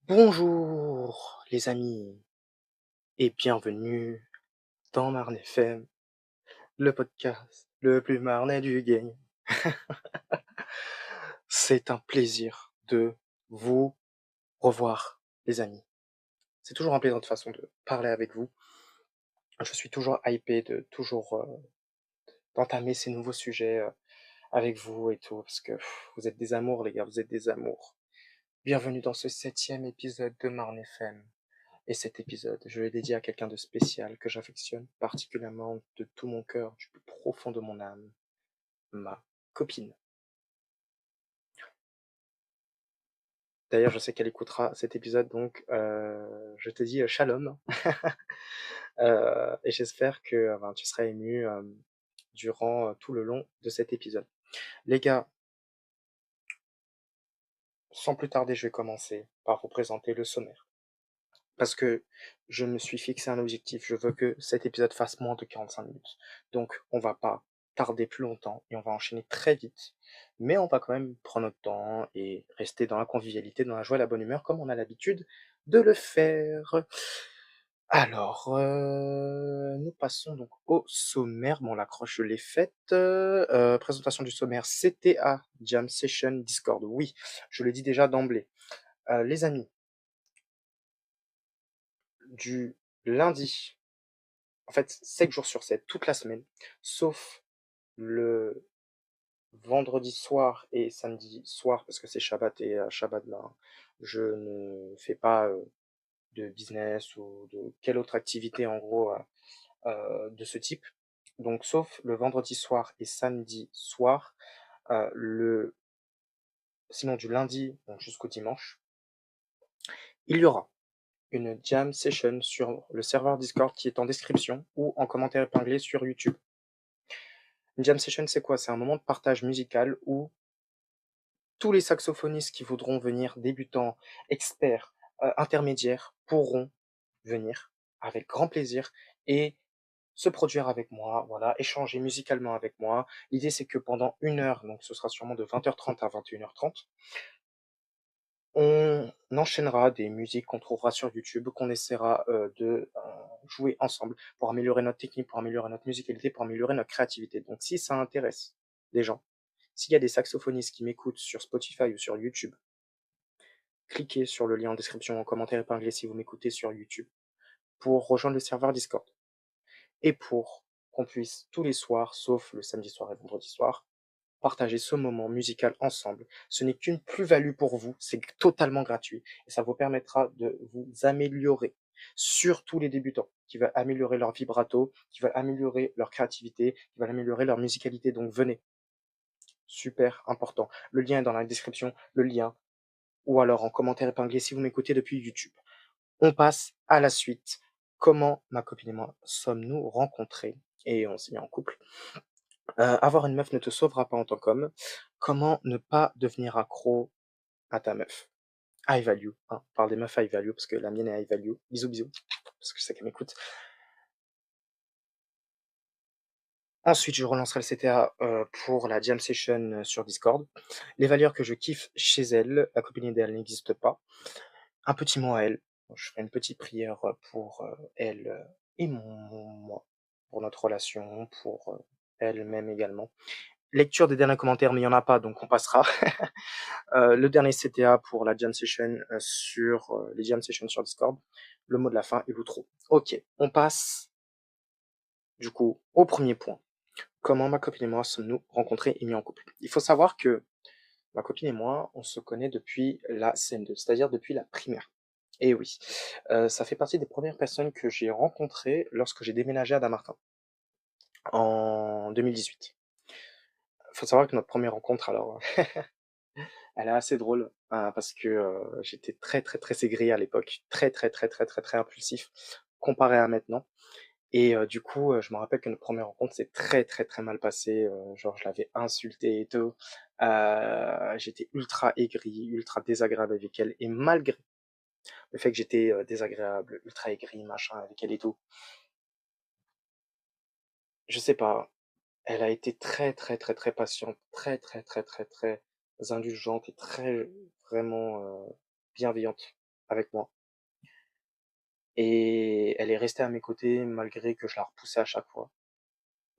Bonjour les amis et bienvenue dans Marne FM, le podcast le plus marnais du game. C'est un plaisir de vous revoir les amis. C'est toujours un plaisir de toute façon de parler avec vous. Je suis toujours hypé de toujours d'entamer ces nouveaux sujets avec vous et tout parce que vous êtes des amours les gars, vous êtes des amours. Bienvenue dans ce 7e épisode de Marne FM. Et cet épisode, je l'ai dédié à quelqu'un de spécial que j'affectionne particulièrement de tout mon cœur, du plus profond de mon âme, ma copine. D'ailleurs, je sais qu'elle écoutera cet épisode, donc je te dis shalom. Et j'espère que tu seras ému durant tout le long de cet épisode. Les gars, sans plus tarder, je vais commencer par vous présenter le sommaire. Parce que je me suis fixé un objectif, je veux que cet épisode fasse moins de 45 minutes. Donc on va pas tarder plus longtemps et on va enchaîner très vite. Mais on va quand même prendre notre temps et rester dans la convivialité, dans la joie et la bonne humeur comme on a l'habitude de le faire. Alors, nous passons donc au sommaire. Bon, l'accroche, je l'ai faite. Présentation du sommaire, CTA Jam Session Discord. Oui, je le dis déjà d'emblée. Les amis, du lundi, en fait, 7 jours sur 7, toute la semaine, sauf le vendredi soir et samedi soir, parce que c'est Shabbat et à Shabbat, ben, je ne fais pas de business ou de quelle autre activité en gros de ce type. Donc, sauf le vendredi soir et samedi soir, sinon du lundi donc jusqu'au dimanche, il y aura une jam session sur le serveur Discord qui est en description ou en commentaire épinglé sur YouTube. Une jam session, c'est quoi? C'est un moment de partage musical où tous les saxophonistes qui voudront venir, débutants, experts, intermédiaires, pourront venir avec grand plaisir et se produire avec moi, voilà, échanger musicalement avec moi. L'idée, c'est que pendant 1 heure, donc ce sera sûrement de 20h30 à 21h30, on enchaînera des musiques qu'on trouvera sur YouTube, qu'on essaiera de jouer ensemble pour améliorer notre technique, pour améliorer notre musicalité, pour améliorer notre créativité. Donc si ça intéresse des gens, s'il y a des saxophonistes qui m'écoutent sur Spotify ou sur YouTube, cliquez sur le lien en description en commentaire épinglé si vous m'écoutez sur YouTube pour rejoindre le serveur Discord et pour qu'on puisse tous les soirs, sauf le samedi soir et le vendredi soir, partager ce moment musical ensemble. Ce n'est qu'une plus-value pour vous, c'est totalement gratuit et ça vous permettra de vous améliorer, surtout les débutants qui veulent améliorer leur vibrato, qui veulent améliorer leur créativité, qui veulent améliorer leur musicalité. Donc venez, super important. Le lien est dans la description, le lien, ou alors en commentaire épinglé si vous m'écoutez depuis YouTube. On passe à la suite. Comment ma copine et moi sommes-nous rencontrés et on s'est mis en couple? Avoir une meuf ne te sauvera pas en tant qu'homme. Comment ne pas devenir accro à ta meuf? High value, hein, on parle des meufs high value parce que la mienne est high value. Bisous, bisous, parce que je sais qu'elle m'écoute. Ensuite, je relancerai le CTA, pour la jam session, sur Discord. Les valeurs que je kiffe chez elle, la copine idéale n'existe pas. Un petit mot à elle. Je ferai une petite prière, pour, elle, et moi, pour notre relation, pour, elle-même également. Lecture des derniers commentaires, mais il y en a pas, donc on passera. Le dernier CTA pour la jam session, sur, les jam sessions sur Discord. Le mot de la fin et l'outro. OK, on passe, du coup, au premier point. Comment ma copine et moi sommes-nous rencontrés et mis en couple? Il faut savoir que ma copine et moi, on se connaît depuis la CM2, c'est-à-dire depuis la primaire. Et oui, ça fait partie des premières personnes que j'ai rencontrées lorsque j'ai déménagé à Dammartin, en 2018. Faut savoir que notre première rencontre, alors, elle est assez drôle, parce que, j'étais très, très, très aigri à l'époque, très, très, très, très, très, très impulsif comparé à maintenant et du coup, je me rappelle que notre première rencontre s'est très, très, très mal passée, genre je l'avais insultée et tout. J'étais ultra aigri, ultra désagréable avec elle et malgré le fait que j'étais, désagréable, ultra aigri, machin avec elle et tout, je sais pas, elle a été très, très, très, très patiente, très, très, très, très, très indulgente et très vraiment, bienveillante. avec moi et elle est restée à mes côtés malgré que je la repoussais à chaque fois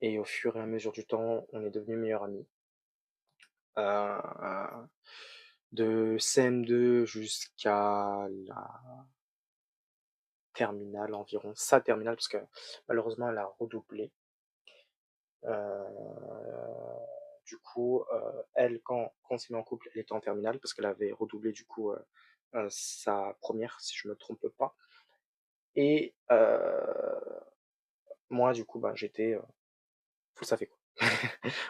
et au fur et à mesure du temps, on est devenus meilleurs amis. Heu, de CM2 jusqu'à la terminale environ, sa terminale parce que malheureusement elle a redoublé. Du coup, elle quand on s'est mis en couple, elle était en terminale parce qu'elle avait redoublé du coup, sa première si je me trompe pas et moi du coup, bah, j'étais, vous le savez quoi.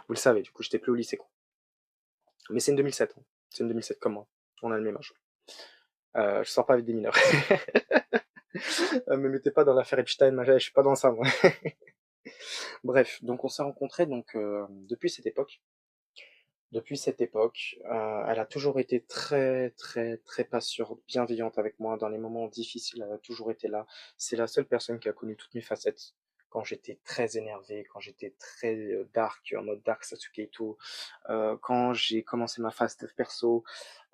Vous le savez du coup, j'étais plus au lycée quoi. Mais c'est une 2007, hein. C'est une 2007 comme moi. On a le même âge. Je sors pas avec des mineurs. Me mettez pas dans l'affaire Epstein, je suis pas dans ça moi. Bref, donc on s'est rencontrés donc, depuis cette époque, elle a toujours été très, très, très patiente, bienveillante avec moi dans les moments difficiles, elle a toujours été là. C'est la seule personne qui a connu toutes mes facettes. Quand j'étais très énervé, quand j'étais très, dark, en mode Dark Sasuke et tout, quand j'ai commencé ma phase dev perso,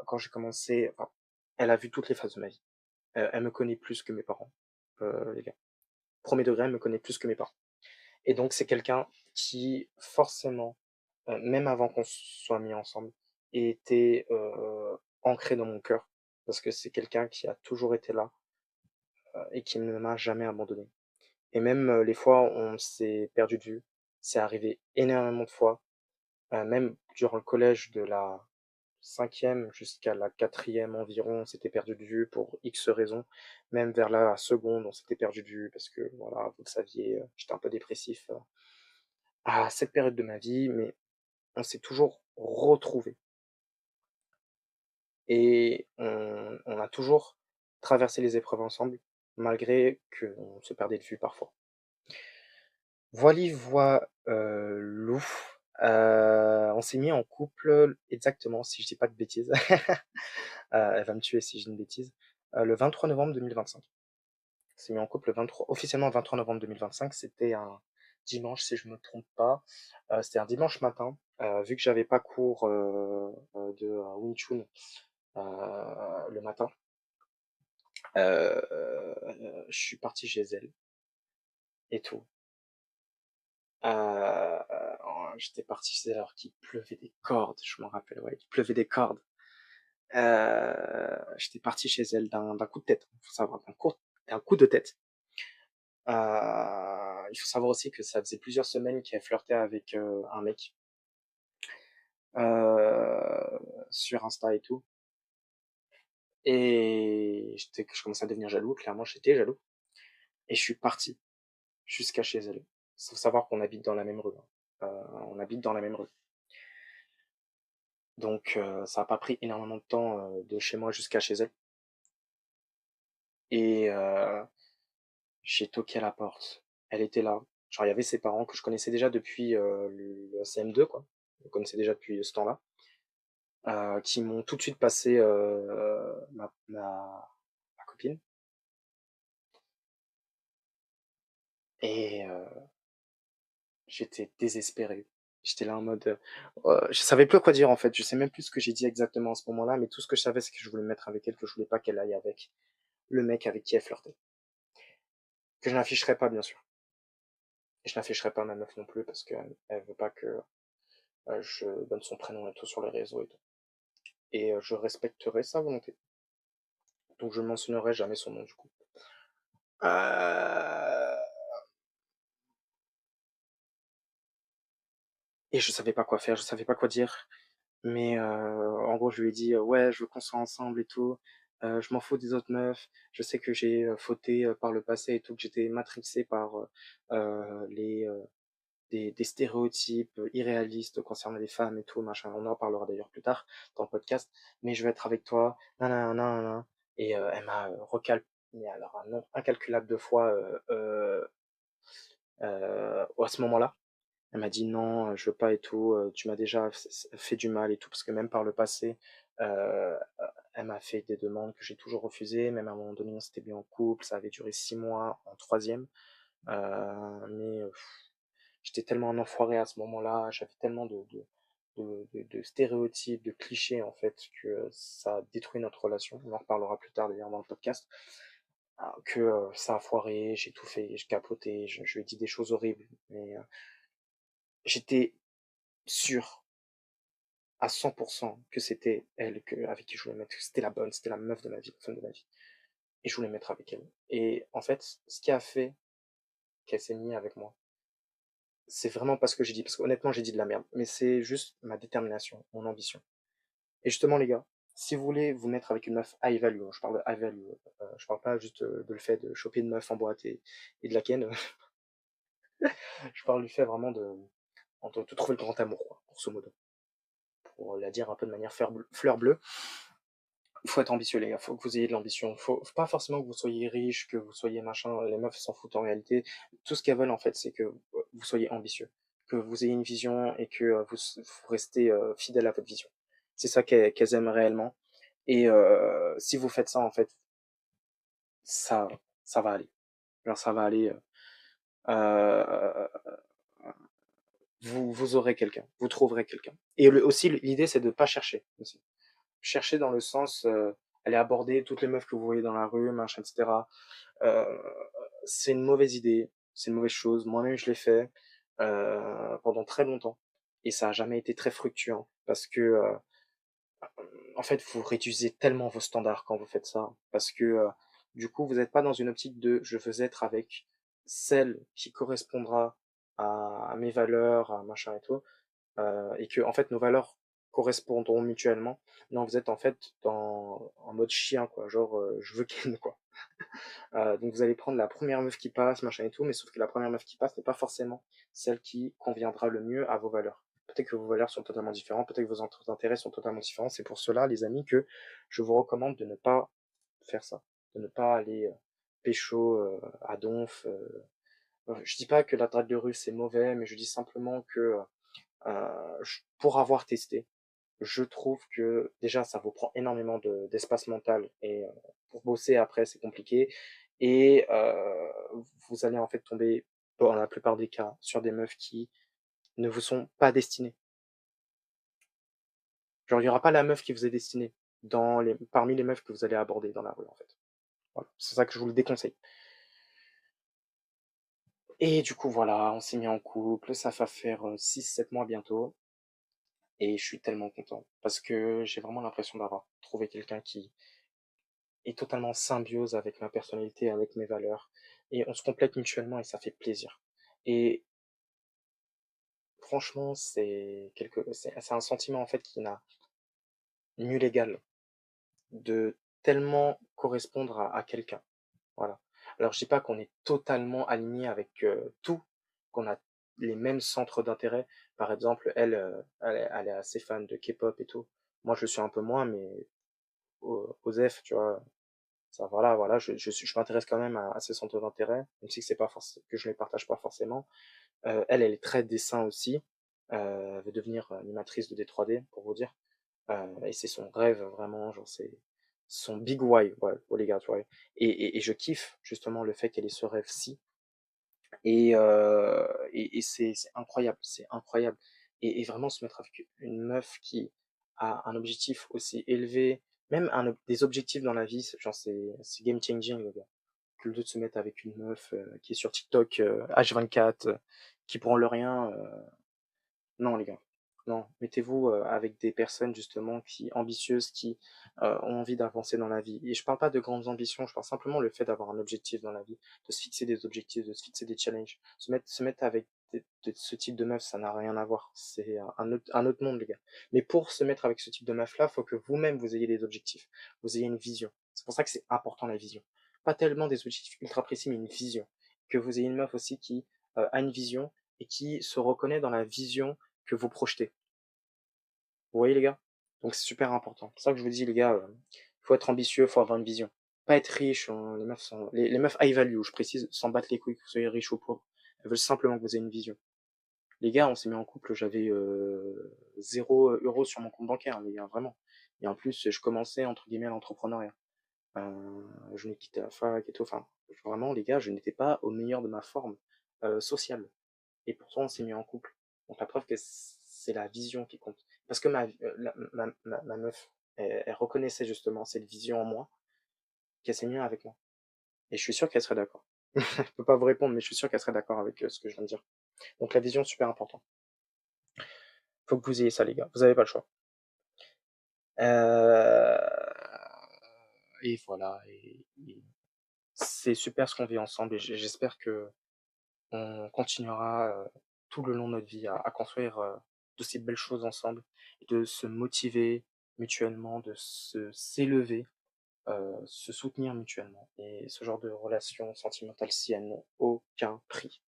quand j'ai commencé enfin, elle a vu toutes les phases de ma vie. Elle me connaît plus que mes parents, les gars. Premier degré, elle me connaît plus que mes parents. Et donc c'est quelqu'un qui forcément, même avant qu'on soit mis ensemble, était, ancré dans mon cœur. Parce que c'est quelqu'un qui a toujours été là, et qui ne m'a jamais abandonné. Et même, les fois où on s'est perdu de vue, c'est arrivé énormément de fois, même durant le collège de la cinquième jusqu'à la quatrième environ, on s'était perdu de vue pour X raisons. Même vers la seconde, on s'était perdu de vue parce que voilà, vous le saviez, j'étais un peu dépressif, à cette période de ma vie, mais on s'est toujours retrouvés et on a toujours traversé les épreuves ensemble, malgré qu'on se perdait de vue parfois. Voilou, on s'est mis en couple exactement, si je dis pas de bêtises, elle va me tuer si je dis une bêtise, le 23 novembre 2025. On s'est mis en couple le 23 officiellement le 23 novembre 2025, c'était un dimanche si je me trompe pas, c'était un dimanche matin, vu que j'avais pas cours, de, Wing Chun, le matin, je suis parti chez elle et tout. J'étais parti chez elle alors qu'il pleuvait des cordes, je m'en rappelle, ouais, il pleuvait des cordes. J'étais parti chez elle d'un coup de tête, faut savoir, d'un coup de tête. Il faut savoir aussi que ça faisait plusieurs semaines qu'elle flirtait avec, un mec, sur Insta et tout. Et je commençais à devenir jaloux, clairement j'étais jaloux. Et je suis parti jusqu'à chez elle. Faut savoir qu'on habite dans la même rue, hein. On habite dans la même rue. Donc ça a pas pris énormément de temps, de chez moi jusqu'à chez elle. Et j'ai toqué à la porte. Elle était là. Genre il y avait ses parents que je connaissais déjà depuis, le CM2 quoi. Je connaissais déjà depuis ce temps-là. Qui m'ont tout de suite passé, ma copine et j'étais désespéré. J'étais là en mode, je savais plus quoi dire en fait. Je sais même plus ce que j'ai dit exactement à ce moment-là, mais tout ce que je savais, c'est que je voulais me mettre avec elle, que je voulais pas qu'elle aille avec le mec avec qui elle flirtait. Que je n'afficherai pas bien sûr. Et je n'afficherai pas ma meuf non plus parce qu'elle elle veut pas que, je donne son prénom et tout sur les réseaux et tout. Et je respecterai sa volonté. Donc je ne mentionnerai jamais son nom du coup. Heu et je savais pas quoi faire, je savais pas quoi dire. Mais en gros, je lui ai dit: «Ouais, je veux qu'on soit ensemble et tout, je m'en fous des autres meufs. Je sais que j'ai, fauté, par le passé et tout, que j'étais matrixé par, les, des stéréotypes, irréalistes concernant les femmes et tout machin». On en parlera d'ailleurs plus tard dans le podcast. «Mais je veux être avec toi, nin nin nin» et elle m'a, mais alors un nombre incalculable de fois, à ce moment-là. Elle m'a dit: «Non, je veux pas et tout, tu m'as déjà fait du mal et tout». Parce que même par le passé, elle m'a fait des demandes que j'ai toujours refusées. Même à un moment donné, on s'était mis en couple, ça avait duré 6 mois en troisième mais j'étais tellement un enfoiré à ce moment-là, j'avais tellement de stéréotypes, de clichés, en fait, que ça détruit notre relation. On en reparlera plus tard d'ailleurs dans le podcast. Que ça a foiré, j'ai tout fait, j'ai capoté, je lui ai dit des choses horribles. Mais j'étais sûr à 100% que c'était elle avec qui je voulais mettre, que c'était la bonne, c'était la meuf de ma vie, la femme de ma vie. Et je voulais mettre avec elle. Et en fait, ce qui a fait qu'elle s'est mise avec moi, c'est vraiment pas ce que j'ai dit, parce qu'honnêtement, j'ai dit de la merde. Mais c'est juste ma détermination, mon ambition. Et justement, les gars, si vous voulez vous mettre avec une meuf high value, hein, je parle de high value, je parle pas juste de le fait de choper une meuf en boîte et de la ken, je parle du fait vraiment de trouver le grand amour, quoi, grosso modo. Pour la dire un peu de manière fleur bleue, il faut être ambitieux, les gars. Faut que vous ayez de l'ambition. Faut pas forcément que vous soyez riche, que vous soyez machin. Les meufs s'en foutent en réalité. Tout ce qu'elles veulent, en fait, c'est que vous soyez ambitieux, que vous ayez une vision et que vous restez fidèle à votre vision. C'est ça qu'elles aiment réellement. Et si vous faites ça, en fait, ça, ça va aller. Alors, ça va aller. Euh, vous aurez quelqu'un, vous trouverez quelqu'un. Et aussi, l'idée, c'est de pas chercher. Aussi. Chercher dans le sens, aller aborder toutes les meufs que vous voyez dans la rue, machin, etc. Euh, c'est une mauvaise idée, c'est une mauvaise chose. Moi-même, je l'ai fait pendant très longtemps. Et ça a jamais été très fructueux. Parce que, en fait, vous réduisez tellement vos standards quand vous faites ça. Parce que, du coup, vous n'êtes pas dans une optique de je veux être avec celle qui correspondra à mes valeurs, à machin et tout. Et que en fait nos valeurs correspondront mutuellement. Non, vous êtes en fait en mode chien, quoi, genre je veux Ken, quoi. Donc vous allez prendre la première meuf qui passe, machin et tout, mais sauf que la première meuf qui passe n'est pas forcément celle qui conviendra le mieux à vos valeurs. Peut-être que vos valeurs sont totalement différentes, peut-être que vos intérêts sont totalement différents. C'est pour cela, les amis, que je vous recommande de ne pas faire ça, de ne pas aller pécho à donf. Je dis pas que la drague de rue c'est mauvais, mais je dis simplement que pour avoir testé, je trouve que déjà ça vous prend énormément d'espace mental et pour bosser après c'est compliqué et vous allez en fait tomber dans la plupart des cas sur des meufs qui ne vous sont pas destinées. Genre il y aura pas la meuf qui vous est destinée parmi les meufs que vous allez aborder dans la rue en fait. Voilà. C'est ça que je vous le déconseille. Et du coup voilà, on s'est mis en couple, ça va faire 6-7 mois bientôt et je suis tellement content parce que j'ai vraiment l'impression d'avoir trouvé quelqu'un qui est totalement en symbiose avec ma personnalité, avec mes valeurs. Et on se complète mutuellement et ça fait plaisir. Et franchement, c'est un sentiment en fait qui n'a nul égal de tellement correspondre à quelqu'un. Voilà. Alors je dis pas qu'on est totalement aligné avec tout, qu'on a les mêmes centres d'intérêt. Par exemple, elle est assez fan de K-pop et tout. Moi, je suis un peu moins, mais Osef, tu vois, ça, voilà, je m'intéresse quand même à ces centres d'intérêt, même si c'est pas que je les partage pas forcément. Elle est très dessin aussi. Elle veut devenir animatrice de D3D, pour vous dire. Et c'est son rêve, vraiment, genre, c'est son big why, ouais, pour les gars, tu vois. Et je kiffe, justement, le fait qu'elle ait ce rêve-ci. Et c'est incroyable, c'est incroyable. Et vraiment se mettre avec une meuf qui a un objectif aussi élevé, même des objectifs dans la vie, genre c'est game changing, le gars. Que de se mettre avec une meuf qui est sur TikTok H24, qui prend le rien. Non, les gars. Non, mettez-vous avec des personnes justement qui ambitieuses, qui ont envie d'avancer dans la vie. Et je parle pas de grandes ambitions, je parle simplement le fait d'avoir un objectif dans la vie, de se fixer des objectifs, de se fixer des challenges. Se mettre avec ce type de meuf, ça n'a rien à voir. C'est un autre monde, les gars. Mais pour se mettre avec ce type de meuf-là, faut que vous-même vous ayez des objectifs, vous ayez une vision. C'est pour ça que c'est important la vision. Pas tellement des objectifs ultra précis, mais une vision. Que vous ayez une meuf aussi qui a une vision et qui se reconnaît dans la vision que vous projetez. Vous voyez les gars? Donc c'est super important. C'est ça que je vous dis les gars, faut être ambitieux, faut avoir une vision. Pas être riche, hein, les meufs high value, je précise, s'en battent les couilles que vous soyez riche ou pauvre. Elles veulent simplement que vous ayez une vision. Les gars, on s'est mis en couple, j'avais 0 € sur mon compte bancaire, les gars, vraiment. Et en plus, je commençais entre guillemets l'entrepreneuriat. Je venais de quitter la fac et tout. Enfin, vraiment, les gars, je n'étais pas au meilleur de ma forme sociale. Et pourtant, on s'est mis en couple. Donc la preuve que c'est la vision qui compte. Parce que ma meuf, elle reconnaissait justement cette vision en moi, qu'elle s'est mise avec moi. Et je suis sûr qu'elle serait d'accord. Je peux pas vous répondre, mais je suis sûr qu'elle serait d'accord avec ce que je viens de dire. Donc la vision, super important. Faut que vous ayez ça, les gars. Vous avez pas le choix. Euh, Et voilà. Et c'est super ce qu'on vit ensemble. Et j'espère que on continuera tout le long de notre vie à construire de ces belles choses ensemble, et de se motiver mutuellement, de s'élever, se soutenir mutuellement. Et ce genre de relations sentimentales, si elles n'ont aucun prix.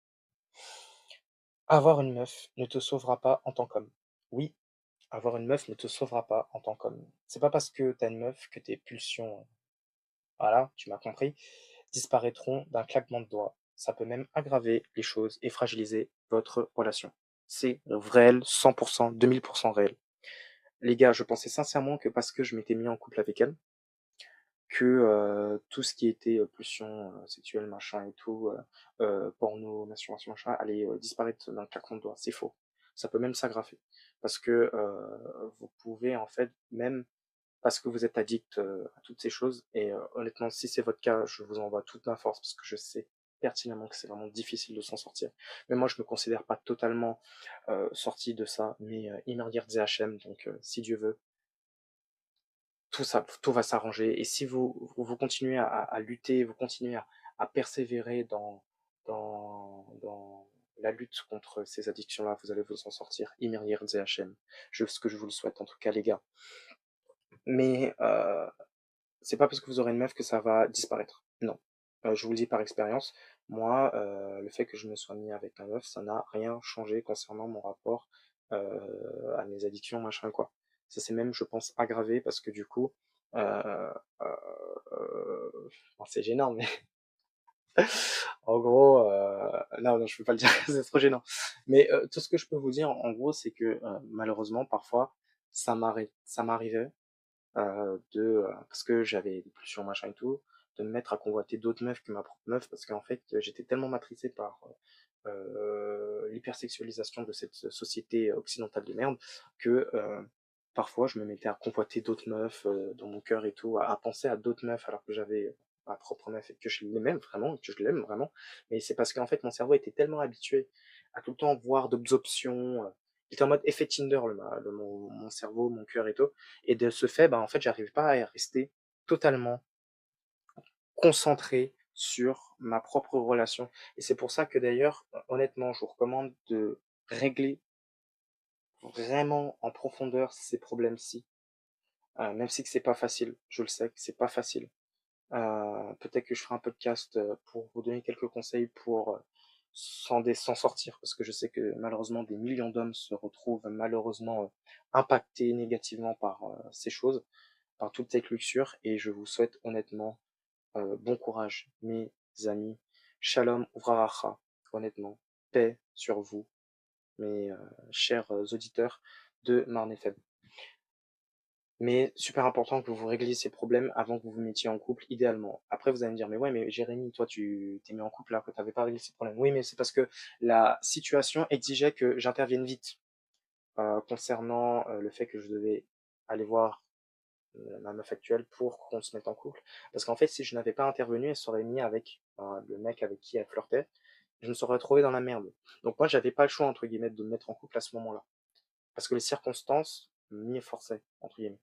Avoir une meuf ne te sauvera pas en tant qu'homme. Oui, avoir une meuf ne te sauvera pas en tant qu'homme. C'est pas parce que t'as une meuf que tes pulsions, voilà, tu m'as compris, disparaîtront d'un claquement de doigts. Ça peut même aggraver les choses et fragiliser votre relation. C'est réel, 100%, 2000% réel. Les gars, je pensais sincèrement que parce que je m'étais mis en couple avec elle, que tout ce qui était pulsion sexuelle, machin et tout, porno, masturbation, machin, allait disparaître d'un claquement de doigts. C'est faux. Ça peut même s'aggraver. Parce que vous pouvez, en fait, même parce que vous êtes addict à toutes ces choses, et honnêtement, si c'est votre cas, je vous envoie toute ma force, parce que je sais pertinemment que c'est vraiment difficile de s'en sortir. Mais moi, je me considère pas totalement sorti de ça, mais Imerdir DHM, donc si Dieu veut, tout va s'arranger. Et si vous continuez à lutter, vous continuez à persévérer dans la lutte contre ces addictions-là, vous allez vous en sortir. Imerdir DHM. Ce que je vous le souhaite, en tout cas, les gars. Mais c'est pas parce que vous aurez une meuf que ça va disparaître. Non. Je vous le dis par expérience. Moi, le fait que je me sois mis avec ma meuf, ça n'a rien changé concernant mon rapport à mes addictions, machin quoi. Ça s'est même, je pense, aggravé parce que du coup, bon, c'est gênant, mais en gros, non, non, je peux pas le dire, c'est trop gênant. Mais tout ce que je peux vous dire, en gros, c'est que malheureusement, parfois, ça m'arrivait parce que j'avais des pulsions machin et tout, de me mettre à convoiter d'autres meufs que ma propre meuf, parce qu'en fait j'étais tellement matrixé par l'hypersexualisation de cette société occidentale de merde que parfois je me mettais à convoiter d'autres meufs dans mon cœur et tout, à penser à d'autres meufs alors que j'avais ma propre meuf et que je l'aimais vraiment, que je l'aime vraiment. Mais c'est parce qu'en fait mon cerveau était tellement habitué à tout le temps voir d'absorption, il était en mode effet Tinder, mon cerveau, mon cœur et tout. Et de ce fait, bah, en fait, j'arrive pas à rester totalement concentré sur ma propre relation. Et c'est pour ça que d'ailleurs, honnêtement, je vous recommande de régler vraiment en profondeur ces problèmes-ci. Même si que c'est pas facile, je le sais que c'est pas facile. Peut-être que je ferai un podcast pour vous donner quelques conseils pour s'en sortir, parce que je sais que malheureusement des millions d'hommes se retrouvent malheureusement impactés négativement par ces choses, par toute cette luxure, et je vous souhaite honnêtement bon courage, mes amis. Shalom Uvracha, honnêtement, paix sur vous, mes chers auditeurs de Marne FM. Mais super important que vous régliez ces problèmes avant que vous vous mettiez en couple, idéalement. Après, vous allez me dire, mais ouais, mais Jérémy, toi, tu t'es mis en couple là, que tu n'avais pas réglé ces problèmes. Oui, mais c'est parce que la situation exigeait que j'intervienne vite concernant le fait que je devais aller voir ma meuf actuelle pour qu'on se mette en couple. Parce qu'en fait, si je n'avais pas intervenu, elle serait mise avec le mec avec qui elle flirtait. Je me serais retrouvé dans la merde. Donc moi, j'avais pas le choix, entre guillemets, de me mettre en couple à ce moment-là. Parce que les circonstances m'y forçaient, entre guillemets.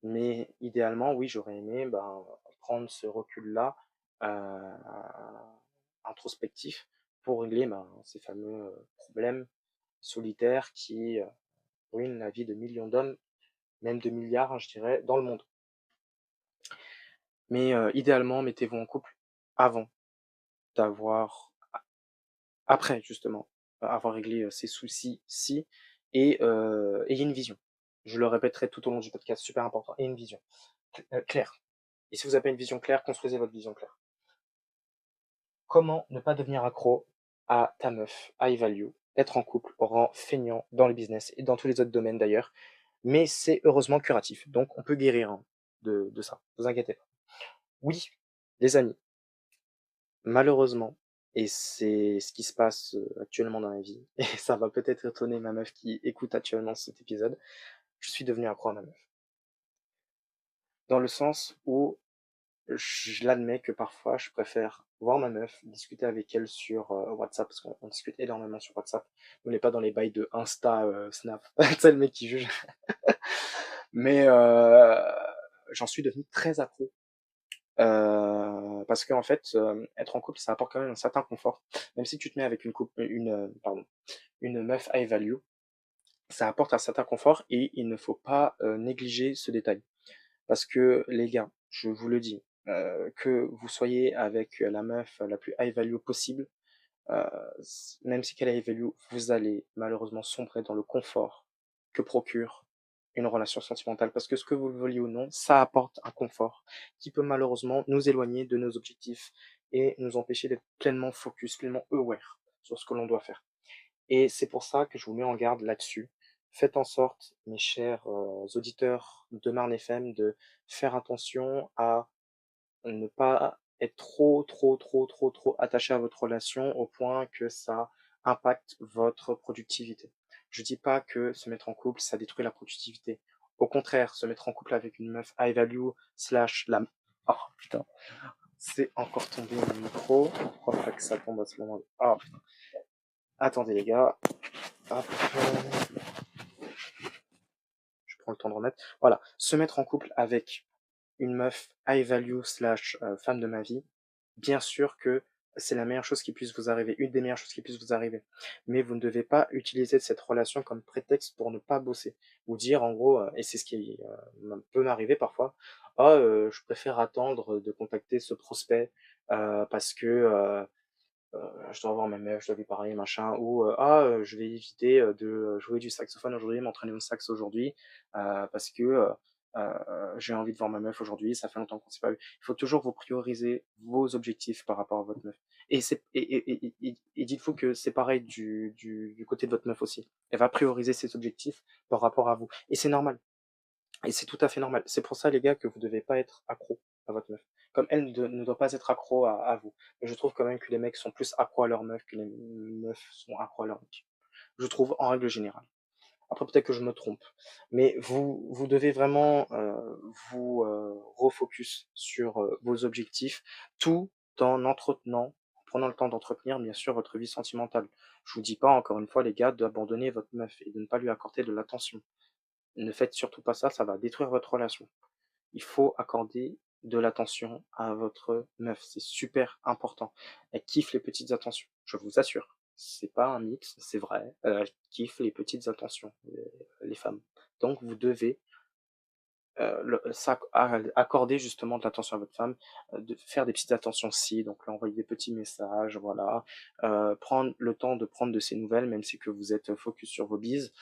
Mais idéalement, oui, j'aurais aimé ben, prendre ce recul-là introspectif pour régler ben, ces fameux problèmes solitaires qui ruinent la vie de millions d'hommes, même de milliards, hein, je dirais, dans le monde. Mais idéalement, mettez-vous en couple avant d'avoir, après justement, avoir réglé ces soucis-ci, et ayez une vision. Je le répéterai tout au long du podcast, super important, et une vision claire. Et si vous avez une vision claire, construisez votre vision claire. Comment ne pas devenir accro à ta meuf, à Evalue, être en couple rend feignant dans le business et dans tous les autres domaines d'ailleurs, mais c'est heureusement curatif, donc on peut guérir hein, de ça, ne vous inquiétez pas. Oui, les amis, malheureusement, et c'est ce qui se passe, actuellement dans ma vie et ça va peut-être étonner ma meuf qui écoute actuellement cet épisode. Je suis devenu accro à ma meuf. Dans le sens où je l'admets que parfois je préfère voir ma meuf, discuter avec elle sur, WhatsApp, parce qu'on discute énormément sur WhatsApp. On n'est pas dans les bails de Insta, Snap. Tu sais le mec qui juge. Mais j'en suis devenu très accro. Parce qu'en fait, être en couple, ça apporte quand même un certain confort. Même si tu te mets avec une meuf high value, ça apporte un certain confort et il ne faut pas négliger ce détail. Parce que les gars, je vous le dis, que vous soyez avec la meuf la plus high value possible, euh, même si qu'elle est high value, vous allez malheureusement sombrer dans le confort que procure une relation sentimentale. Parce que ce que vous le vouliez ou non, ça apporte un confort qui peut malheureusement nous éloigner de nos objectifs et nous empêcher d'être pleinement focus, pleinement aware sur ce que l'on doit faire. Et c'est pour ça que je vous mets en garde là-dessus. Faites en sorte, mes chers auditeurs de Marne FM, de faire attention à ne pas être trop attaché à votre relation au point que ça impacte votre productivité. Je dis pas que se mettre en couple, ça détruit la productivité. Au contraire, se mettre en couple avec une meuf high value slash la... Oh putain, c'est encore tombé mon micro. Je crois pas que ça tombe à ce moment-là. Oh putain. Attendez les gars. Hop. Je prends le temps de remettre. Voilà, se mettre en couple avec une meuf high value slash femme de ma vie, bien sûr que c'est la meilleure chose qui puisse vous arriver, une des meilleures choses qui puisse vous arriver. Mais vous ne devez pas utiliser cette relation comme prétexte pour ne pas bosser. Ou dire en gros, et c'est ce qui peut m'arriver parfois, ah, je préfère attendre de contacter ce prospect parce que je dois avoir ma meuf, je dois lui parler, machin, ou je vais éviter de jouer du saxophone aujourd'hui, m'entraîner au sax aujourd'hui, parce que j'ai envie de voir ma meuf aujourd'hui, ça fait longtemps qu'on s'est pas vu. Il faut toujours vous prioriser vos objectifs par rapport à votre meuf. Et, et dites-vous que c'est pareil du côté de votre meuf aussi. Elle va prioriser ses objectifs par rapport à vous. Et c'est normal. Et c'est tout à fait normal. C'est pour ça, les gars, que vous devez pas être accro à votre meuf. Comme elle ne doit pas être accro à vous. Mais je trouve quand même que les mecs sont plus accros à leur meuf que les meufs sont accros à leur mec. Je trouve en règle générale. Après, peut-être que je me trompe. Mais vous devez vraiment vous refocus sur vos objectifs, tout en entretenant, en prenant le temps d'entretenir, bien sûr, votre vie sentimentale. Je vous dis pas, encore une fois, les gars, d'abandonner votre meuf et de ne pas lui accorder de l'attention. Ne faites surtout pas ça, ça va détruire votre relation. Il faut accorder de l'attention à votre meuf, c'est super important. Elle kiffe les petites attentions, je vous assure. C'est pas un mythe, c'est vrai. Elle kiffe les petites attentions, les femmes. Donc vous devez accorder justement de l'attention à votre femme, de faire des petites attentions si, donc lui envoyer des petits messages, voilà, prendre le temps de prendre de ses nouvelles, même si que vous êtes focus sur vos bises.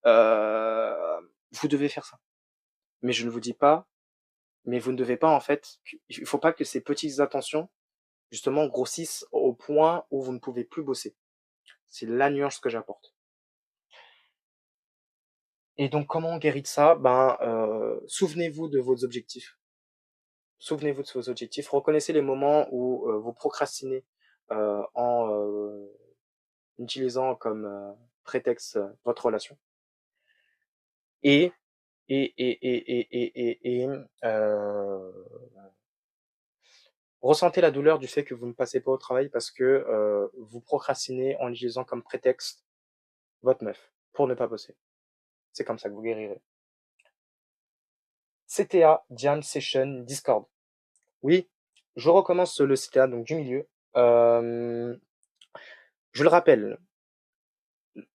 Vous devez faire ça. Mais je ne vous dis pas, mais vous ne devez pas en fait, il faut pas que ces petites attentions justement grossissent au point où vous ne pouvez plus bosser. C'est la nuance que j'apporte. Et donc comment on guérit de ça? Ben, souvenez-vous de vos objectifs. Souvenez-vous de vos objectifs. Reconnaissez les moments où vous procrastinez en utilisant comme prétexte votre relation. Et ressentez la douleur du fait que vous ne passez pas au travail parce que vous procrastinez en utilisant comme prétexte votre meuf pour ne pas bosser. C'est comme ça que vous guérirez. CTA, Jam Session, Discord. Oui, je recommence le CTA, donc du milieu. Je le rappelle,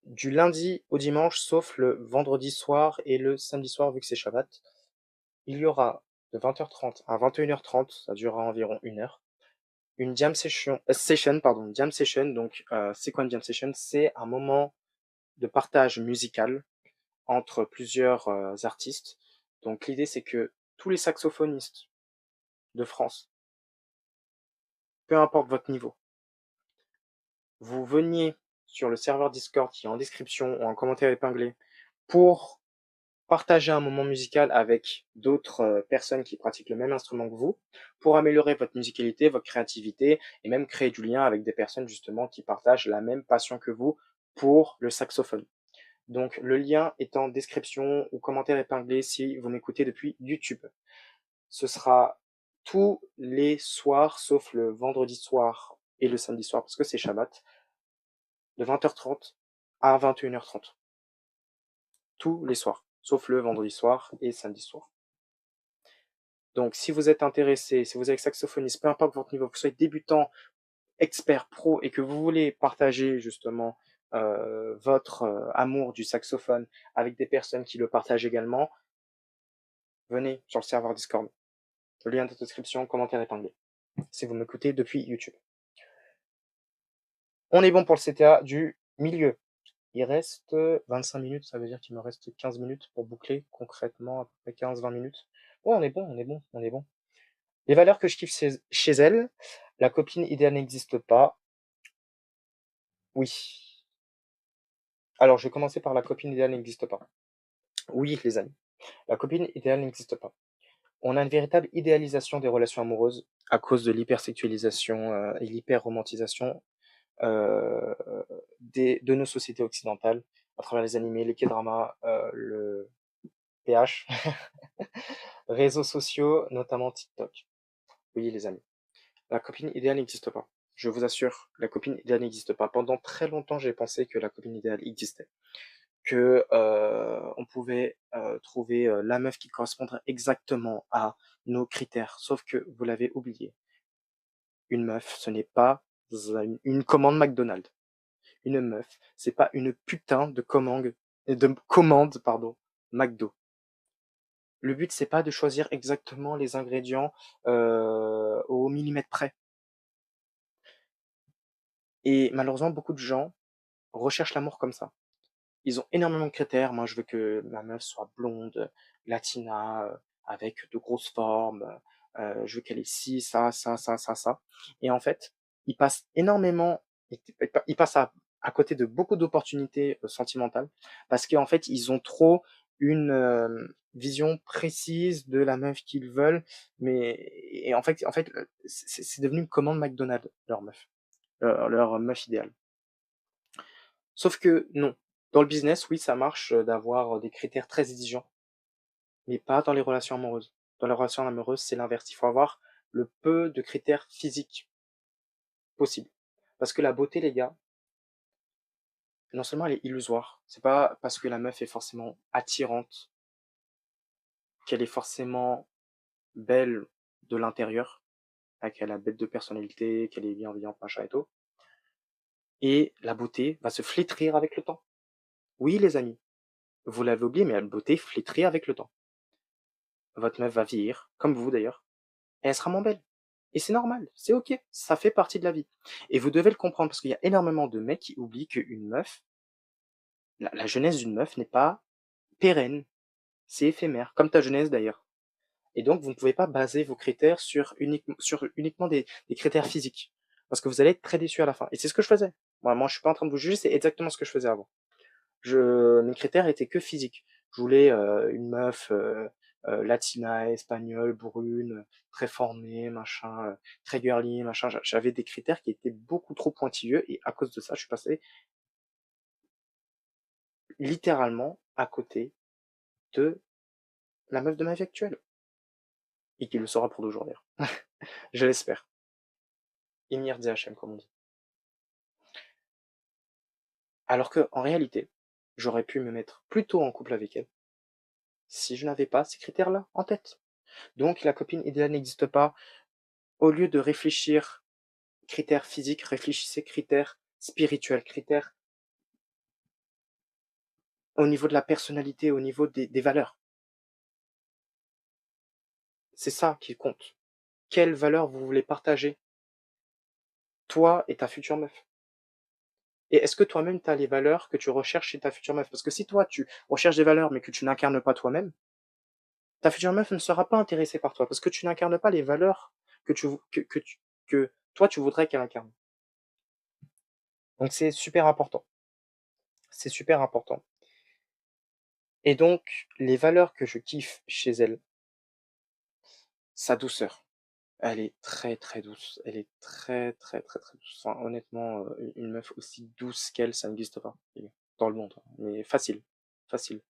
du lundi au dimanche, sauf le vendredi soir et le samedi soir, vu que c'est Shabbat, il y aura de 20h30 à 21h30, ça durera environ 1 heure, une jam session, donc c'est quoi une jam session? C'est un moment de partage musical entre plusieurs artistes. Donc l'idée c'est que tous les saxophonistes de France, peu importe votre niveau, vous veniez sur le serveur Discord qui est en description ou en commentaire épinglé pour partager un moment musical avec d'autres personnes qui pratiquent le même instrument que vous pour améliorer votre musicalité, votre créativité et même créer du lien avec des personnes justement qui partagent la même passion que vous pour le saxophone. Donc le lien est en description ou commentaire épinglé si vous m'écoutez depuis YouTube. Ce sera tous les soirs, sauf le vendredi soir et le samedi soir, parce que c'est Shabbat, de 20h30 à 21h30. Tous les soirs, sauf le vendredi soir et samedi soir. Donc si vous êtes intéressé, si vous êtes saxophoniste, peu importe votre niveau, que vous soyez débutant, expert, pro, et que vous voulez partager justement votre amour du saxophone avec des personnes qui le partagent également, venez sur le serveur Discord. Le lien de description, commentaire épinglé, si vous m'écoutez depuis YouTube. On est bon pour le CTA du milieu. Il reste 25 minutes, ça veut dire qu'il me reste 15 minutes pour boucler concrètement, à peu près 15-20 minutes. Ouais, on est bon, on est bon, on est bon. Les valeurs que je kiffe chez elle, la copine idéale n'existe pas. Oui. Alors, je vais commencer par la copine idéale n'existe pas. Oui, les amis, la copine idéale n'existe pas. On a une véritable idéalisation des relations amoureuses à cause de l'hypersexualisation et l'hyperromantisation euh, de nos sociétés occidentales à travers les animés, les K-dramas, le PH, réseaux sociaux, notamment TikTok. Oui, les amis, la copine idéale n'existe pas. Je vous assure, la copine idéale n'existe pas. Pendant très longtemps, j'ai pensé que la copine idéale existait, que on pouvait trouver la meuf qui correspondrait exactement à nos critères. Sauf que vous l'avez oublié. Une meuf, ce n'est pas une commande McDonald's. Une meuf, c'est pas une putain de commande, pardon, McDo. Le but, c'est pas de choisir exactement les ingrédients au millimètre près. Et malheureusement, beaucoup de gens recherchent l'amour comme ça. Ils ont énormément de critères. Moi, je veux que ma meuf soit blonde, latina, avec de grosses formes. Je veux qu'elle ait ci, ça, ça, ça, ça, ça. Et en fait, ils passent énormément, ils passent à côté de beaucoup d'opportunités sentimentales parce qu'en fait, ils ont trop une vision précise de la meuf qu'ils veulent. Mais et en fait, c'est devenu une commande McDonald's, leur meuf, leur meuf idéale. Sauf que non. Dans le business, oui, ça marche d'avoir des critères très exigeants, mais pas dans les relations amoureuses. Dans les relations amoureuses, c'est l'inverse. Il faut avoir le peu de critères physiques possible. Parce que la beauté, les gars, non seulement elle est illusoire, c'est pas parce que la meuf est forcément attirante qu'elle est forcément belle de l'intérieur, qu'elle a bête de personnalité, qu'elle est bienveillante, machin et tout. Et la beauté va se flétrir avec le temps. Oui, les amis, vous l'avez oublié, mais la beauté flétrit avec le temps. Votre meuf va vieillir, comme vous d'ailleurs, et elle sera moins belle. Et c'est normal, c'est ok, ça fait partie de la vie. Et vous devez le comprendre, parce qu'il y a énormément de mecs qui oublient qu'une meuf, la jeunesse d'une meuf n'est pas pérenne, c'est éphémère, comme ta jeunesse d'ailleurs. Et donc, vous ne pouvez pas baser vos critères sur uniquement des critères physiques, parce que vous allez être très déçu à la fin. Et c'est ce que je faisais. Moi, je suis pas en train de vous juger, c'est exactement ce que je faisais avant. Mes critères étaient que physiques. Je voulais une meuf latina, espagnole, brune, très formée, machin, très girly, machin. J'avais des critères qui étaient beaucoup trop pointilleux et à cause de ça, je suis passé littéralement à côté de la meuf de ma vie actuelle. Et qui le sera pour toujours d'ailleurs. Je l'espère. Imir DHM, comme on dit. Alors que, en réalité, j'aurais pu me mettre plutôt en couple avec elle si je n'avais pas ces critères-là en tête. Donc, la copine idéale n'existe pas. Au lieu de réfléchir critères physiques, réfléchissez critères spirituels, critères au niveau de la personnalité, au niveau des valeurs. C'est ça qui compte. Quelles valeurs vous voulez partager, toi et ta future meuf? Et est-ce que toi-même, tu as les valeurs que tu recherches chez ta future meuf? Parce que si toi, tu recherches des valeurs mais que tu n'incarnes pas toi-même, ta future meuf ne sera pas intéressée par toi parce que tu n'incarnes pas les valeurs que toi, tu voudrais qu'elle incarne. Donc c'est super important. C'est super important. Et donc les valeurs que je kiffe chez elle, sa douceur. Elle est très, très douce. Elle est très, très, très, très douce. Enfin, honnêtement, une meuf aussi douce qu'elle, ça n'existe pas, les gars, dans le monde, hein. Mais facile, facile.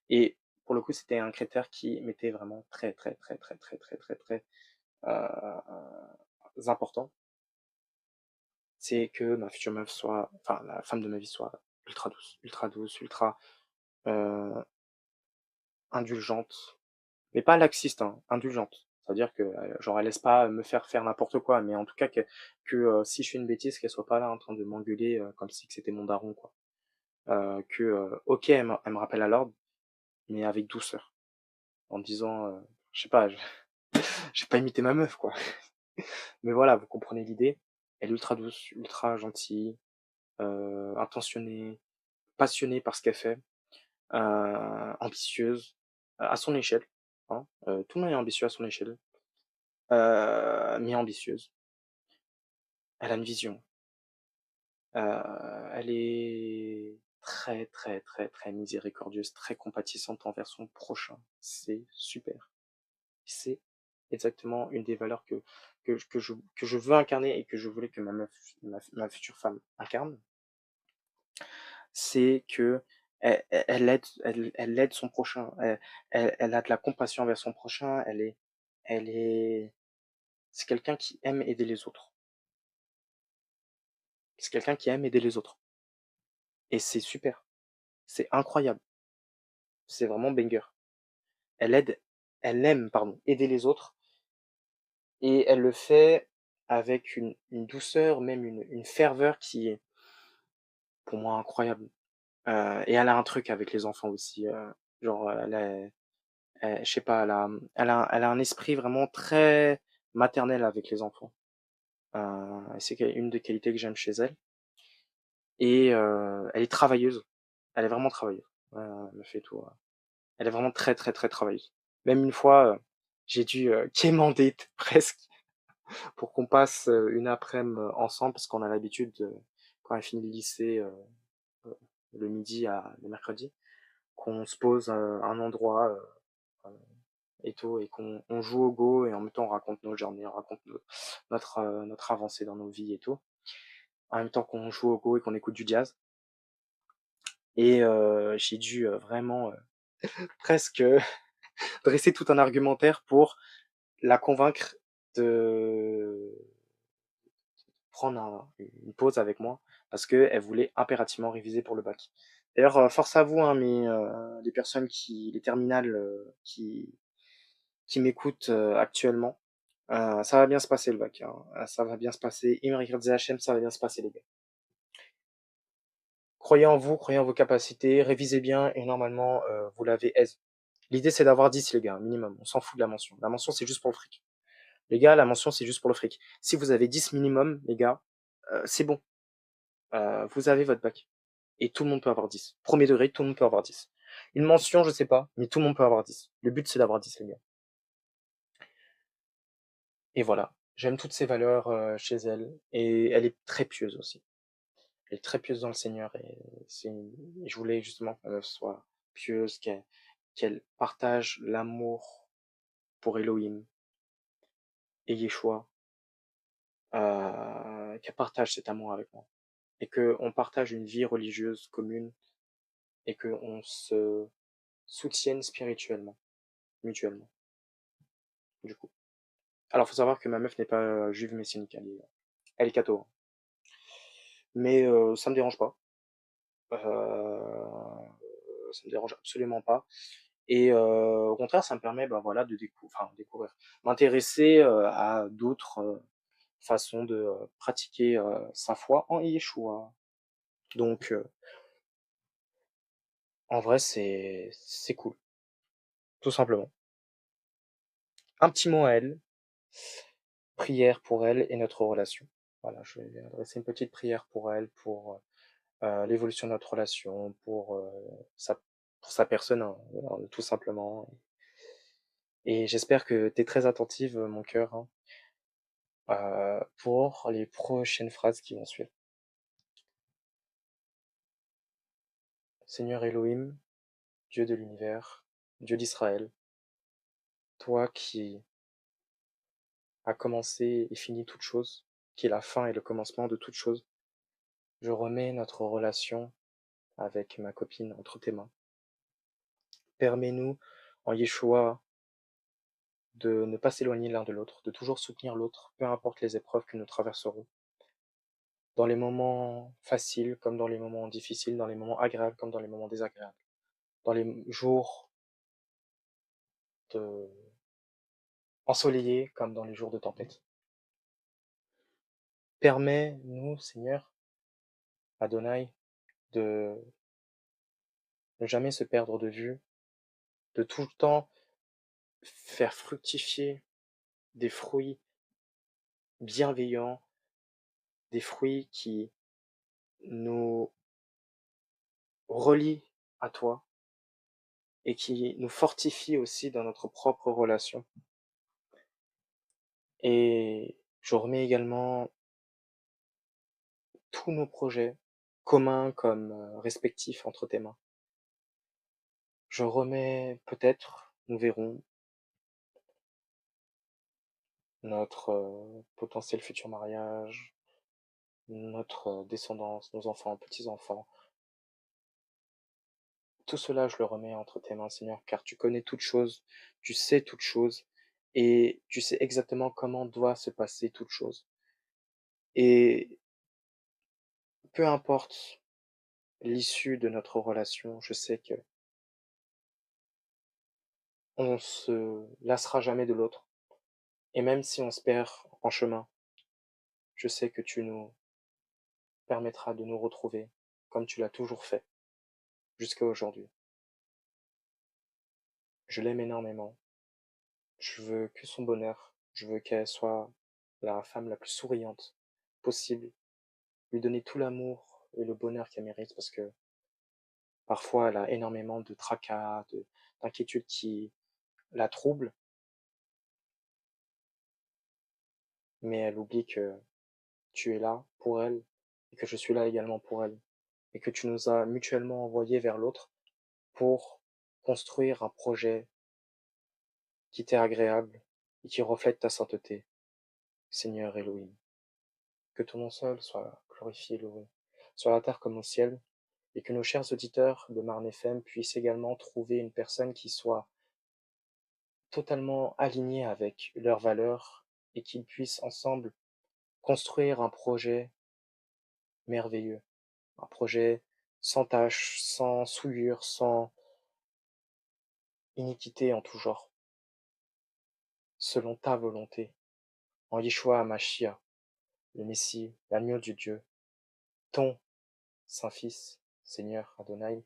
Et pour le coup, c'était un critère qui m'était vraiment très, très, très, très, très, très, très, très important. C'est que ma future meuf soit, enfin, la femme de ma vie soit ultra douce, ultra euh, indulgente, mais pas laxiste, hein, indulgente. C'est-à-dire que, genre, elle laisse pas me faire n'importe quoi, mais en tout cas que si je fais une bêtise, qu'elle soit pas là en train de m'engueuler comme si que c'était mon daron, quoi. Ok, elle me rappelle à l'ordre, mais avec douceur, en disant, je sais pas, j'ai pas imité ma meuf, quoi. Mais voilà, vous comprenez l'idée. Elle est ultra douce, ultra gentille, intentionnée, passionnée par ce qu'elle fait, ambitieuse, à son échelle, hein. Tout le monde est ambitieux à son échelle, mais ambitieuse. Elle a une vision. Elle est très, très, très, très miséricordieuse, très compatissante envers son prochain. C'est super. C'est exactement une des valeurs que je veux incarner et que je voulais que ma meuf, ma future femme incarne. C'est que elle aide son prochain. Elle a de la compassion envers son prochain. Elle est, c'est quelqu'un qui aime aider les autres. C'est quelqu'un qui aime aider les autres. Et c'est super. C'est incroyable. C'est vraiment banger. Elle aide, elle aime, pardon, aider les autres et elle le fait avec une douceur, même une ferveur qui est pour moi incroyable. Et elle a un truc avec les enfants aussi, genre je sais pas, elle a un esprit vraiment très maternel avec les enfants. Et c'est une des qualités que j'aime chez elle. Et elle est travailleuse. Elle est vraiment travailleuse. Elle me fait tout. Elle est vraiment très très très travailleuse. Même une fois, j'ai dû quémander presque pour qu'on passe une après-midi ensemble parce qu'on a l'habitude, quand elle finit le lycée euh, le midi le mercredi, qu'on se pose à un endroit et tout et qu'on joue au Go et en même temps on raconte nos journées, on raconte notre avancée dans nos vies et tout. En même temps qu'on joue au Go et qu'on écoute du jazz. Et j'ai dû vraiment presque dresser tout un argumentaire pour la convaincre de prendre une pause avec moi parce qu'elle voulait impérativement réviser pour le bac. D'ailleurs, force à vous, hein, mais les personnes les terminales qui m'écoutent actuellement, ça va bien se passer le bac, hein. Ça va bien se passer. Imric HM, ça va bien se passer les gars. Croyez en vous, croyez en vos capacités, révisez bien et normalement vous l'avez aise. L'idée c'est d'avoir 10 les gars, minimum. On s'en fout de la mention. La mention c'est juste pour le fric. Les gars, la mention c'est juste pour le fric. Si vous avez 10 minimum, les gars, c'est bon. Vous avez votre bac. Et tout le monde peut avoir 10. Premier degré, tout le monde peut avoir 10. Une mention, je sais pas, mais tout le monde peut avoir 10. Le but, c'est d'avoir 10, les gars. Et voilà. J'aime toutes ces valeurs chez elle. Et elle est très pieuse aussi. Elle est très pieuse dans le Seigneur. Je voulais justement qu'elle soit pieuse, qu'elle partage l'amour pour Elohim et Yeshua, qu'elle partage cet amour avec moi. Et qu'on partage une vie religieuse commune et qu'on se soutienne spirituellement, mutuellement, du coup. Alors, faut savoir que ma meuf n'est pas juive messianique, elle est catho, hein. Mais ça me dérange pas. Ça me dérange absolument pas. Et au contraire, ça me permet, bah voilà, découvrir, m'intéresser à d'autres façons de pratiquer sa foi en Yeshua. Donc, en vrai, c'est cool, tout simplement. Un petit mot à elle, prière pour elle et notre relation. Voilà, je vais adresser une petite prière pour elle, pour l'évolution de notre relation, sa, pour sa personne, hein, tout simplement. Et j'espère que tu es très attentive, mon cœur, hein, pour les prochaines phrases qui vont suivre. Seigneur Elohim, Dieu de l'univers, Dieu d'Israël, toi qui as commencé et fini toute chose, qui est la fin et le commencement de toute chose, je remets notre relation avec ma copine entre tes mains. Permets-nous, en Yeshua, de ne pas s'éloigner l'un de l'autre, de toujours soutenir l'autre, peu importe les épreuves que nous traverserons, dans les moments faciles comme dans les moments difficiles, dans les moments agréables comme dans les moments désagréables, dans les jours de ensoleillés comme dans les jours de tempête. Permets-nous, Seigneur, Adonai, de ne jamais se perdre de vue, de tout le temps faire fructifier des fruits bienveillants, des fruits qui nous relient à toi et qui nous fortifient aussi dans notre propre relation. Et je remets également tous nos projets, communs comme respectifs, entre tes mains. Je remets peut-être, nous verrons, notre potentiel futur mariage, notre descendance, nos enfants, petits-enfants. Tout cela, je le remets entre tes mains, Seigneur, car tu connais toutes choses, tu sais toutes choses, et tu sais exactement comment doit se passer toute chose. Et peu importe l'issue de notre relation, je sais que on se lassera jamais de l'autre. Et même si on se perd en chemin, je sais que tu nous permettras de nous retrouver comme tu l'as toujours fait jusqu'à aujourd'hui. Je l'aime énormément. Je veux que son bonheur. Je veux qu'elle soit la femme la plus souriante possible, lui donner tout l'amour et le bonheur qu'elle mérite parce que parfois elle a énormément de tracas, d'inquiétudes qui la troublent, mais elle oublie que tu es là pour elle et que je suis là également pour elle et que tu nous as mutuellement envoyés vers l'autre pour construire un projet qui t'est agréable et qui reflète ta sainteté, Seigneur Elohim. Que ton nom seul soit glorifié et loué, sur la terre comme au ciel, et que nos chers auditeurs de Marne FM puissent également trouver une personne qui soit totalement alignée avec leurs valeurs et qu'ils puissent ensemble construire un projet merveilleux, un projet sans tache, sans souillure, sans iniquité en tout genre, selon ta volonté, en Yeshua HaMashiach, le Messie, l'agneau de Dieu, ton Saint-Fils, Seigneur Adonai,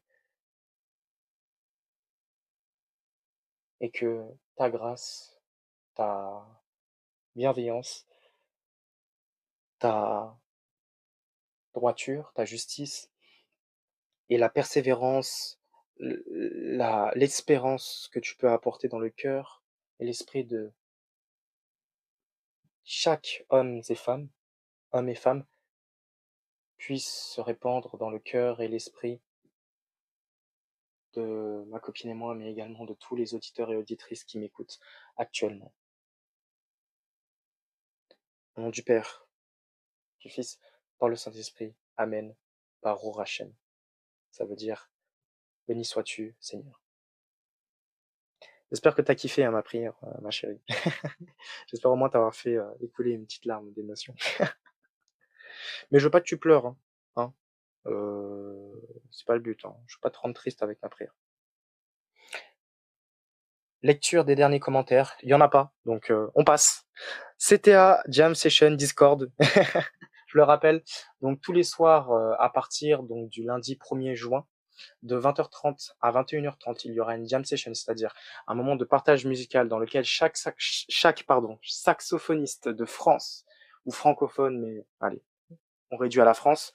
et que ta grâce, ta bienveillance, ta droiture, ta justice et la persévérance, l'espérance que tu peux apporter dans le cœur et l'esprit de chaque homme et femme, puisse se répandre dans le cœur et l'esprit de ma copine et moi, mais également de tous les auditeurs et auditrices qui m'écoutent actuellement. Au nom du Père, du Fils, par le Saint-Esprit. Amen. Baruch Hashem. Ça veut dire béni sois-tu, Seigneur. J'espère que tu as kiffé ma prière, ma chérie. J'espère au moins t'avoir fait écouler une petite larme d'émotion. Mais je veux pas que tu pleures, hein. Hein. C'est pas le but, hein. Je veux pas te rendre triste avec ma prière. Lecture des derniers commentaires, il y en a pas, donc on passe. CTA Jam Session Discord. Je le rappelle, donc tous les soirs à partir donc du lundi 1er juin, de 20h30 à 21h30, il y aura une jam session, c'est-à-dire un moment de partage musical dans lequel chaque saxophoniste de France, ou francophone, mais allez, on réduit à la France,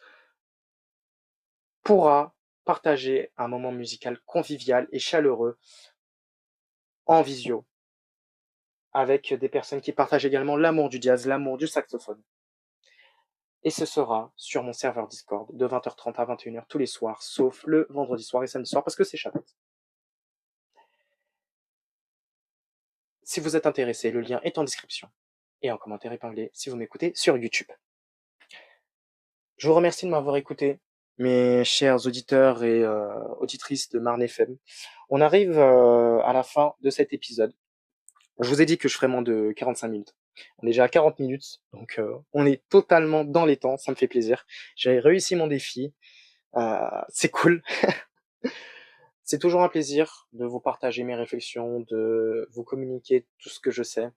pourra partager un moment musical convivial et chaleureux en visio, avec des personnes qui partagent également l'amour du jazz, l'amour du saxophone. Et ce sera sur mon serveur Discord de 20h30 à 21h tous les soirs, sauf le vendredi soir et samedi soir, parce que c'est Shabbat. si vous êtes intéressé, le lien est en description et en commentaire épinglé si vous m'écoutez sur YouTube. Je vous remercie de m'avoir écouté, mes chers auditeurs et auditrices de Marne FM. On arrive à la fin de cet épisode. Je vous ai dit que je ferais moins de 45 minutes. On est déjà à 40 minutes, donc on est totalement dans les temps, ça me fait plaisir. J'ai réussi mon défi, c'est cool. C'est toujours un plaisir de vous partager mes réflexions, de vous communiquer tout ce que je sais.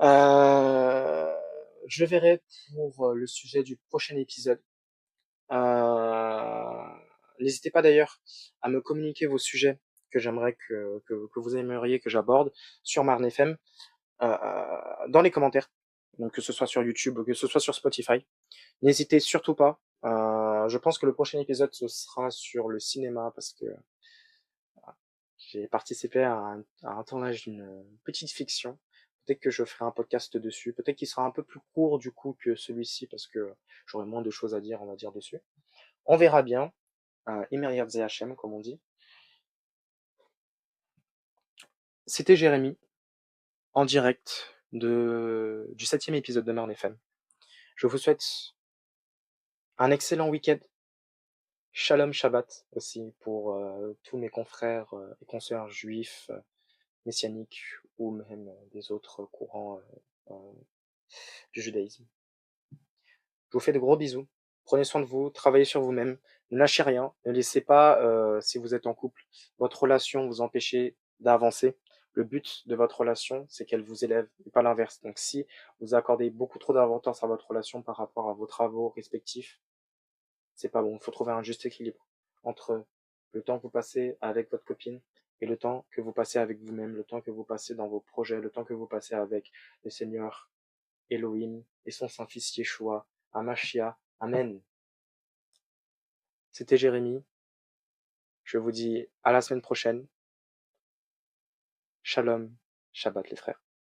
Je verrai pour le sujet du prochain épisode. N'hésitez pas d'ailleurs à me communiquer vos sujets que j'aimerais que vous aimeriez que j'aborde sur Marne FM dans les commentaires. Donc que ce soit sur YouTube ou que ce soit sur Spotify. N'hésitez surtout pas. Je pense que le prochain épisode ce sera sur le cinéma parce que j'ai participé à un tournage d'une petite fiction. Peut-être que je ferai un podcast dessus. Peut-être qu'il sera un peu plus court du coup que celui-ci parce que j'aurai moins de choses à dire, on va dire, dessus. On verra bien. Imer ZHM, comme on dit. C'était Jérémy, en direct du 7e épisode de Marne FM. Je vous souhaite un excellent week-end. Shalom Shabbat aussi pour tous mes confrères et consoeurs juifs, messianiques ou même des autres courants du judaïsme. Je vous fais de gros bisous. Prenez soin de vous, travaillez sur vous-même, ne lâchez rien, ne laissez pas, si vous êtes en couple, votre relation vous empêcher d'avancer. Le but de votre relation, c'est qu'elle vous élève et pas l'inverse. Donc si vous accordez beaucoup trop d'importance à votre relation par rapport à vos travaux respectifs, c'est pas bon. Il faut trouver un juste équilibre entre le temps que vous passez avec votre copine et le temps que vous passez avec vous-même, le temps que vous passez dans vos projets, le temps que vous passez avec le Seigneur Elohim et son Saint-Fils Yeshua, Amashia, Amen. C'était Jérémy. Je vous dis à la semaine prochaine. Shalom, Shabbat les frères.